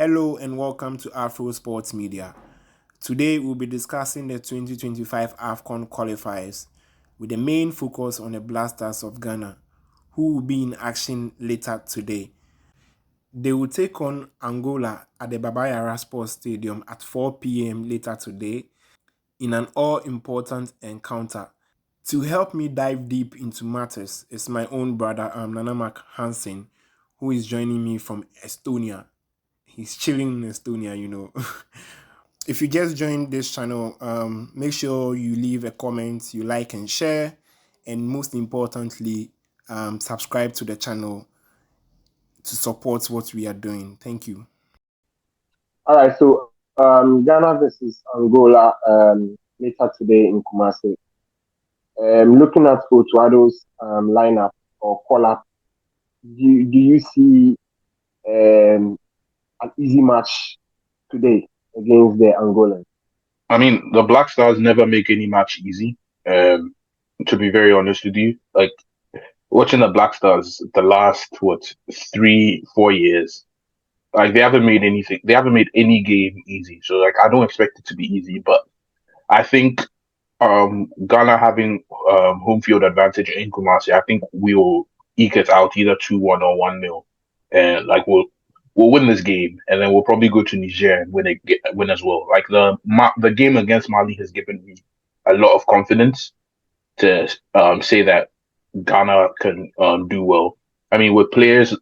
Hello and welcome to Afro Sports Media. Today we'll be discussing the 2025 AFCON qualifiers with the main focus on the Blasters of Ghana, who will be in action later today. They will take on Angola at the Appiah Sports Stadium at 4 p.m. later today in an all-important encounter. To help me dive deep into matters is my own brother, Nanamak Hansen, who is joining me from Estonia. He's chilling in Estonia. If you just joined this channel, make sure you leave a comment, you like and share, and most importantly, subscribe to the channel to support what we are doing. Thank you. All right, so Ghana versus Angola later today in Kumasi. Looking at Otuado's lineup or call-up, do you see an easy match today against the Angolans? I mean, the Black Stars never make any match easy. To be very honest with you, like watching the Black Stars the last 3-4 years, like they haven't made any game easy. So like I don't expect it to be easy, but I think Ghana having home field advantage in Kumasi, I think we'll eke it out either 2-1 or 1-0, and like we'll win this game, and then we'll probably go to Niger and win as well. Like the game against Mali has given me a lot of confidence to say that Ghana can do well. I mean, with players,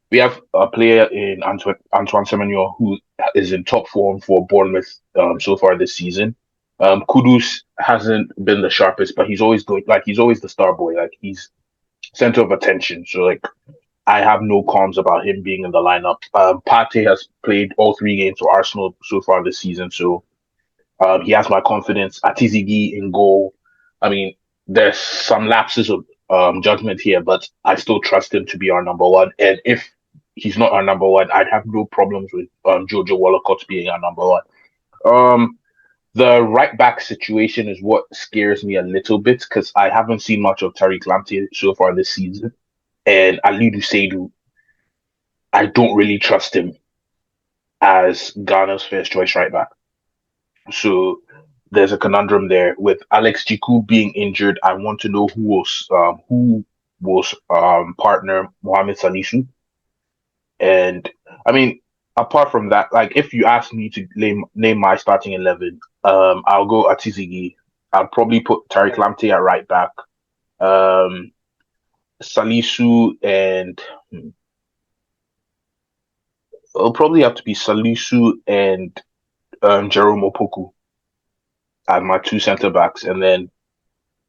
we have a player in Antoine Semenyo who is in top form for Bournemouth so far this season. Kudus hasn't been the sharpest, but he's always the star boy. Like he's center of attention. So like I have no qualms about him being in the lineup. Partey has played all 3 games for Arsenal so far this season, so he has my confidence. Atizigi in goal. I mean, there's some lapses of judgment here, but I still trust him to be our number one. And if he's not our number one, I'd have no problems with Jojo Wallacott being our number one. The right back situation is what scares me a little bit because I haven't seen much of Tariq Lamptey so far this season. And Alidu Seidu, I don't really trust him as Ghana's first choice right back. So there's a conundrum there. With Alex Jiku being injured, I want to know who will partner Mohamed Salisu. And I mean, apart from that, like if you ask me to name my starting 11, I'll go Atizigi. I'll probably put Tariq Lamptey at right back. Salisu and it'll probably have to be Salisu and Jerome Opoku as my 2 center backs, and then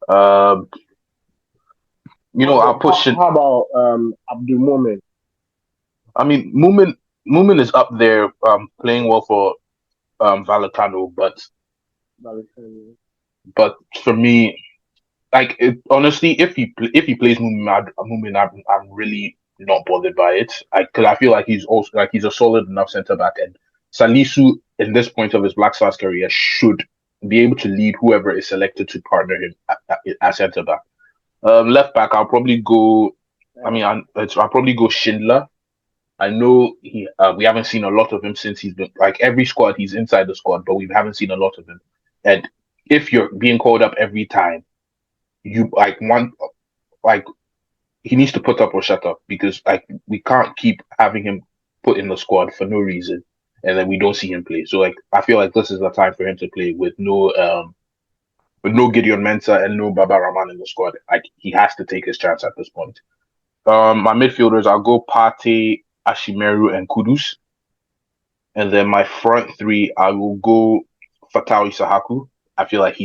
I'll push it. How about Abdul Momen? I mean, Moomin is up there, playing well for Vallecano, but for me, like honestly, if he plays Moomin, I'm really not bothered by it. Because I feel like he's a solid enough center back, and Salisu in this point of his Black Stars career should be able to lead whoever is selected to partner him at center back. Left back, I'll probably go. I mean, I'll probably go Schindler. I know we haven't seen a lot of him since he's been like every squad he's inside the squad, but we haven't seen a lot of him. And if you're being called up every time, you he needs to put up or shut up because like we can't keep having him put in the squad for no reason and then we don't see him play. So like I feel like this is the time for him to play with no Gideon Mensah and no Baba Rahman in the squad. Like he has to take his chance at this point. My midfielders, I'll go Partey, Ashimeru, and Kudus. And then my front 3, I will go Fatau Isahaku. I feel like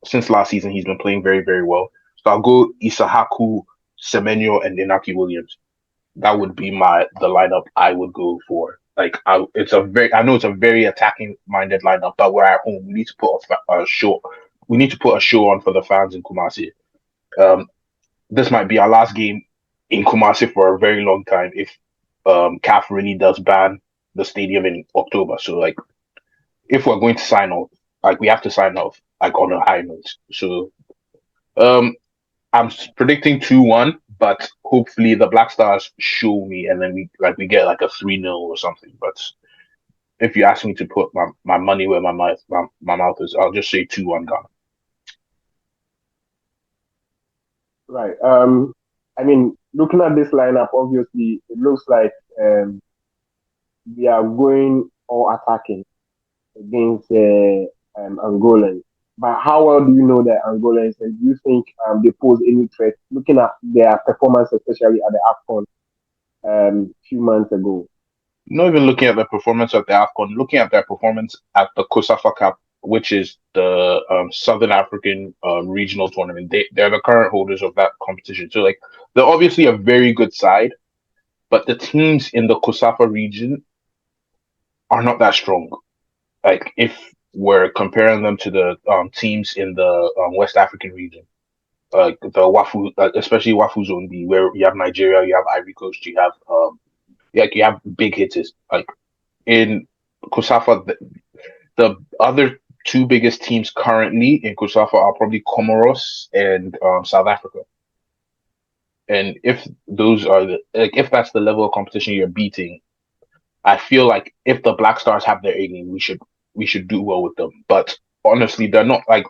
since last season, he's been playing very, very well. So I'll go Isahaku, Semenyo, and Inaki Williams. That would be the lineup I would go for. Like I know it's a very attacking-minded lineup, but we're at home. We need to put a show. We need to put a show on for the fans in Kumasi. This might be our last game in Kumasi for a very long time if CAF really does ban the stadium in October. So like if we're going to sign off, like we have to sign off like on a high note. So I'm predicting 2-1, But hopefully the Black Stars show me, and then we get like a 3-0 or something. But if you ask me to put my money where my mouth is, I'll just say 2-1 Ghana. Right. I mean, looking at this lineup, obviously, it looks like we are going all attacking against Angolans. But how well do you know the Angolans, and do you think they pose any threat? Looking at their performance, especially at the AFCON few months ago. Not even looking at the performance at the AFCON, looking at their performance at the COSAFA Cup, which is the Southern African regional tournament. They're the current holders of that competition. So like they're obviously a very good side, but the teams in the COSAFA region are not that strong. Like if we're comparing them to the teams in the West African region, like the Wafu, especially Wafu Zone B, where you have Nigeria, you have Ivory Coast, you have big hitters. Like in COSAFA, the other two biggest teams currently in COSAFA are probably Comoros and South Africa. And if those are if that's the level of competition you're beating, I feel like if the Black Stars have their A game, we should do well with them. But honestly, they're not like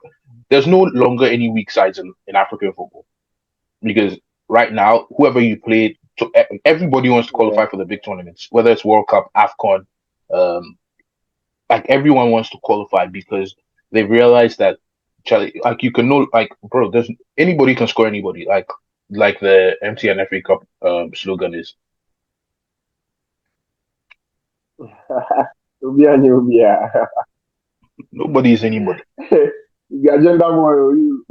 there's no longer any weak sides in African football because right now, whoever you play, everybody wants to qualify for the big tournaments, whether it's World Cup, AFCON, um, like everyone wants to qualify because they realize that, like you can know, like bro, there's anybody can score anybody, like the MTN FA Cup slogan is. Ubia. Nobody is anybody. The agenda boy, you.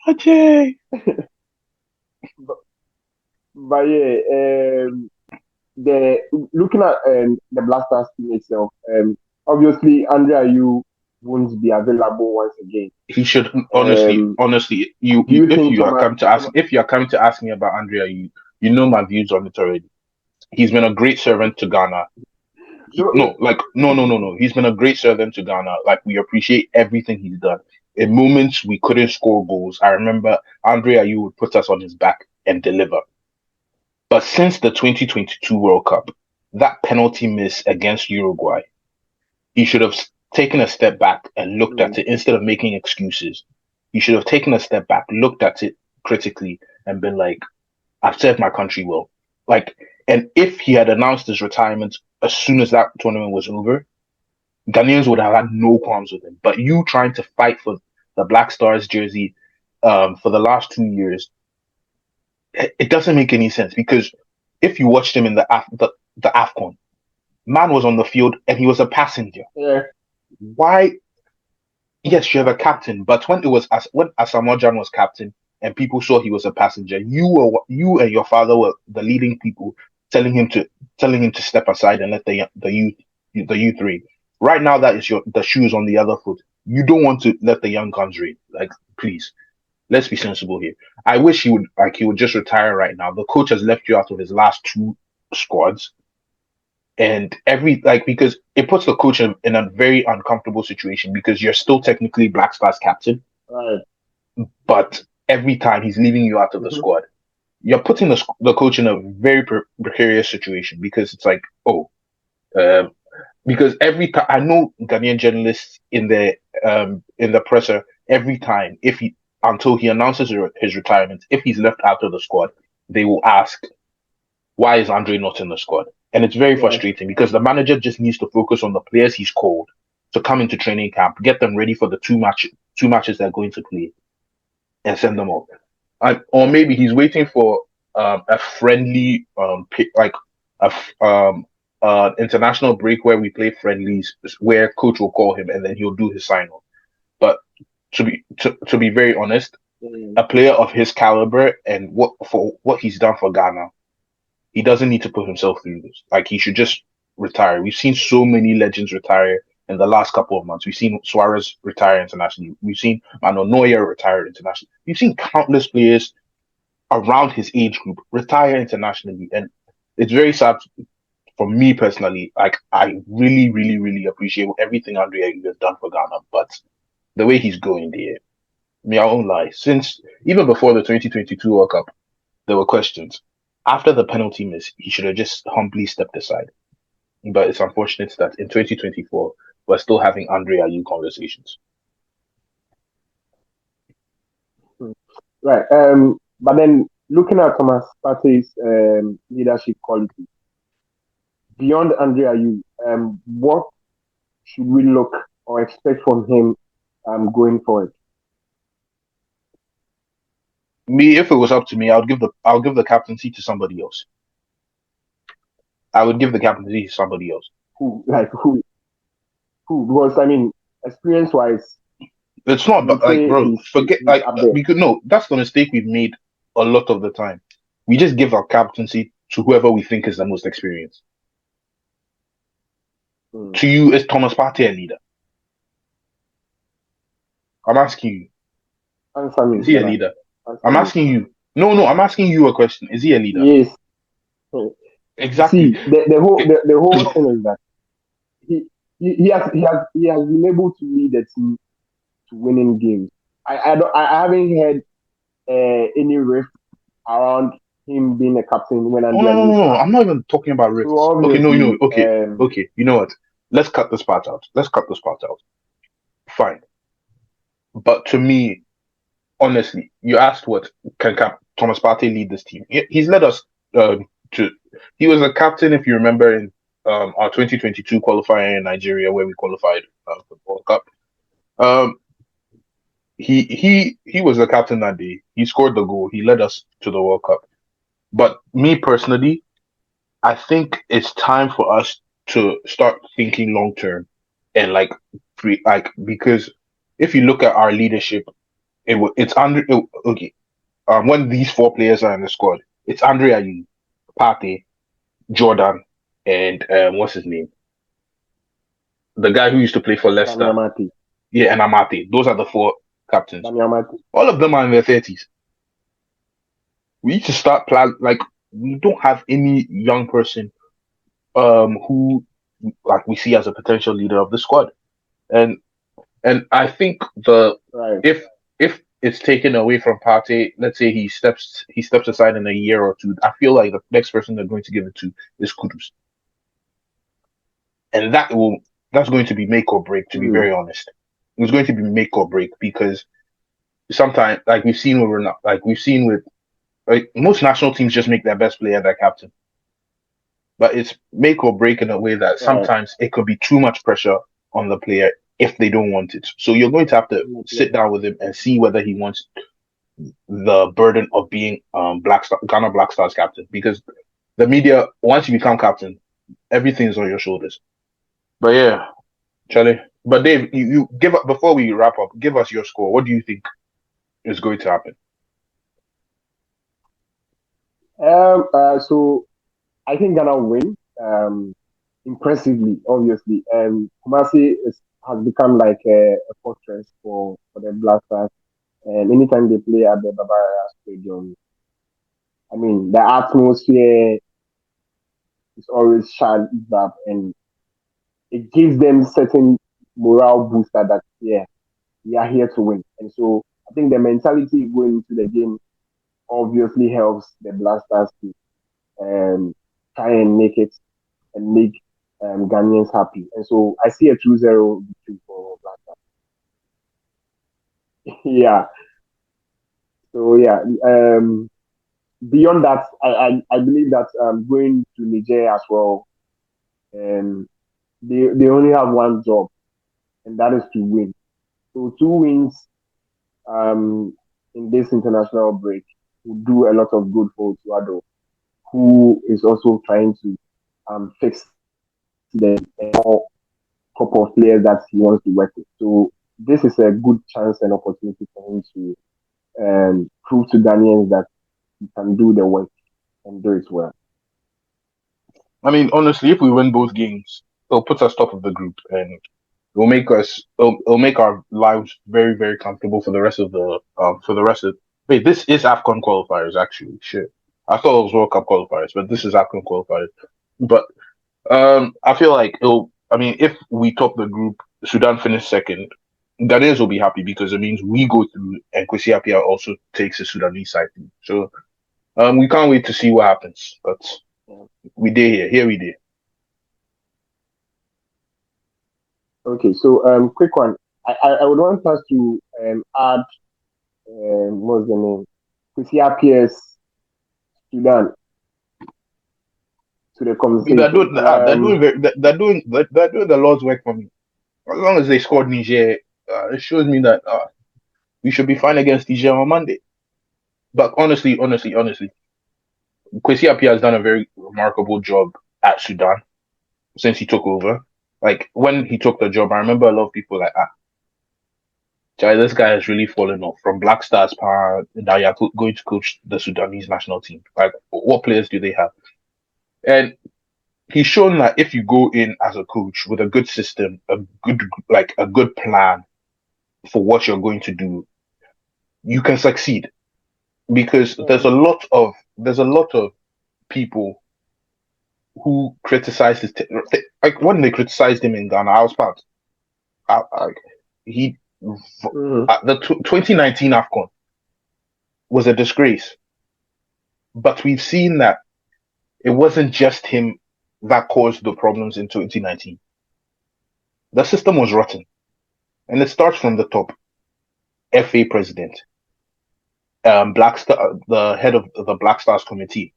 Okay. But yeah, the looking at the Black Stars team itself, obviously Andrea, you won't be available once again. He should honestly, you Do you if think you are coming to ask Thomas? if you are coming to ask me about Andrea, you know my views on it already. He's been a great servant to Ghana. No, No. He's been a great servant to Ghana. Like we appreciate everything he's done. In moments we couldn't score goals, I remember Andrea, you would put us on his back and deliver. But since the 2022 World Cup, that penalty miss against Uruguay, he should have taken a step back and looked at it instead of making excuses. He should have taken a step back, looked at it critically, and been like, I've served my country well. Like, and if he had announced his retirement as soon as that tournament was over, Ghanaians would have had no qualms with him. But you trying to fight for the Black Stars jersey for the last 2 years, it doesn't make any sense because if you watched him in the AFCON, man was on the field and he was a passenger. Yeah. Why? Yes, you're the captain, but when Asamoah Gyan was captain and people saw he was a passenger, you and your father were the leading people telling him to step aside and let the youth reign. Right now, that is the shoes on the other foot. You don't want to let the young guns reign. Like, please, let's be sensible here. I wish he would just retire right now. The coach has left you out of his last two squads. And because it puts the coach in a very uncomfortable situation because you're still technically Black Stars captain, Right. but every time he's leaving you out of the squad, you're putting the coach in a very precarious situation because it's like, because every time I know Ghanaian journalists in the presser every time until he announces his retirement, if he's left out of the squad, they will ask, why is Andre not in the squad? And it's very frustrating because the manager just needs to focus on the players he's called to come into training camp, get them ready for the two matches they're going to play, and send them off. Or maybe he's waiting for a friendly international break where we play friendlies, where coach will call him and then he'll do his sign off. But to be very honest, a player of his caliber and what he's done for Ghana, he doesn't need to put himself through this. Like, he should just retire. We've seen so many legends retire in the last couple of months. We've seen Suarez retire internationally. We've seen Manuel Neuer retire internationally. We've seen countless players around his age group retire internationally. And it's very sad for me personally. Like, I really, really, really appreciate everything Andre has done for Ghana. But the way he's going there, Me, I won't lie. Since even before the 2022 World Cup, there were questions. After the penalty miss, he should have just humbly stepped aside. But it's unfortunate that in 2024, we're still having Andre Ayew conversations. Right. But then looking at Thomas Partey's leadership quality beyond Andre Ayew, what should we look or expect from him going forward? Me, if it was up to me, I'll give the captaincy to somebody else. I would give the captaincy to somebody else. Who? Like who? Who? Because I mean, experience-wise, It's not, you but would like, say bro, forget he's like up there. we could no. That's the mistake we've made a lot of the time. We just give our captaincy to whoever we think is the most experienced. Hmm. To you, is Thomas Partey a leader? I'm asking you, Answer me, is he a Ghana. leader? Answer I'm me. asking you. No, I'm asking you a question. Is he a leader? Yes. Exactly. See, the whole thing is that he he has been able to lead the team to winning games. I haven't heard any riff around him being a captain when Oh Andre no, no, Ayew is no, no. out. I'm not even talking about So rifts. Okay, no. obviously, Okay. You know what? Let's cut this part out. Let's cut this part out. Fine. But to me, honestly, you asked what can Thomas Partey lead this team? He's led us to. He was a captain, if you remember, in our 2022 qualifier in Nigeria, where we qualified for the World Cup. Um, he was the captain that day. He scored the goal. He led us to the World Cup. But me personally, I think it's time for us to start thinking long term and because if you look at our leadership, it's under okay. When these four players are in the squad, it's Andre Ayew, Partey, Jordan, and what's his name? The guy who used to play for Daniel Leicester. Amati. Yeah, and Amate. Those are the four captains. Daniel Amati. All of them are in their 30s. We need to start plan like we don't have any young person who like we see as a potential leader of the squad. And I think Right. if it's taken away from Partey, let's say he steps aside in a year or two, I feel like the next person they're going to give it to is Kudus. And that's going to be make or break, to be very honest. It's going to be make or break because sometimes like we've seen with like most national teams just make their best player their captain. But it's make or break in a way that Right. sometimes it could be too much pressure on the player if they don't want it. So you're going to have to sit down with him and see whether he wants the burden of being Ghana Black Stars captain. Because the media, once you become captain, everything's on your shoulders. But yeah, Charlie. But Dave, you give up before we wrap up. Give us your score. What do you think is going to happen? So I think Ghana will win. Impressively, obviously. Kumasi has become like a fortress for the Black Stars. And anytime they play at the Bavaria Stadium, I mean, the atmosphere is always sharp up and it gives them certain morale booster that, yeah, we are here to win. And so I think the mentality going into the game obviously helps the Black Stars to try and make it and make Ghanaians happy. And so I see a 2-0 victory for Black Stars. Yeah. So yeah. Beyond that, I believe that going to Niger as well, they only have one job, and that is to win. So 2 wins in this international break will do a lot of good for Tuado, who is also trying to fix the couple of players that he wants to work with. So this is a good chance and opportunity for him to prove to Ghanaians that he can do the work and do it well. I mean, honestly, if we win both games, it'll put us top of the group and it'll make our lives very, very comfortable for the rest of the wait, this is AFCON qualifiers actually. Shit. I thought it was World Cup qualifiers, but this is AFCON qualifiers. But I feel like if we top the group, Sudan finished second, Ghanaians will be happy because it means we go through and Kwesi Appiah also takes the Sudanese side through. So we can't wait to see what happens. But we did here. Here we did. Okay, so quick one. I would want us to add what's the name? Kwesi Appiah's Sudan to the conversation. They're doing the Lord's work for me. As long as they scored Niger, it shows me that we should be fine against Niger on Monday. But honestly, Kwesi Appiah has done a very remarkable job at Sudan since he took over. Like when he took the job, I remember a lot of people like, this guy has really fallen off from Black Stars power. Now you're going to coach the Sudanese national team. Like, what players do they have? And he's shown that if you go in as a coach with a good system, a good plan for what you're going to do, you can succeed. Because there's a lot of people who criticize his like when they criticized him in Ghana, I was part. The 2019 AFCON was a disgrace, but we've seen that it wasn't just him that caused the problems in 2019. The system was rotten, and it starts from the top. FA president, Black Star, the head of the Black Stars committee.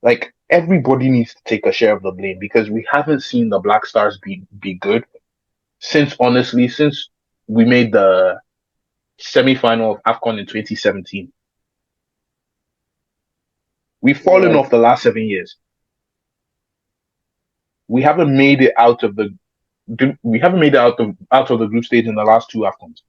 Like everybody needs to take a share of the blame because we haven't seen the Black Stars be good since we made the semi-final of AFCON in 2017. We've fallen off the last 7 years. We haven't made it out of the group stage in the last 2 AFCONs.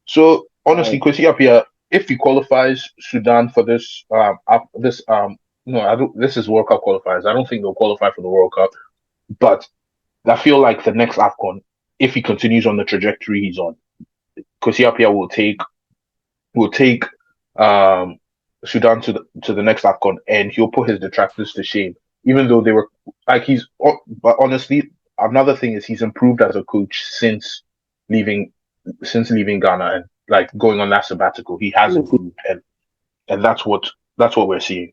So honestly, Kwesi Appiah, if he qualifies Sudan for this this is World Cup qualifiers. I don't think they'll qualify for the World Cup, but I feel like the next AFCON, if he continues on the trajectory he's on, Kwesi Appiah will take Sudan to the next AFCON, and he'll put his detractors to shame. Even though they were like but honestly, another thing is he's improved as a coach since leaving Ghana and like going on that sabbatical. He has improved, and that's what we're seeing.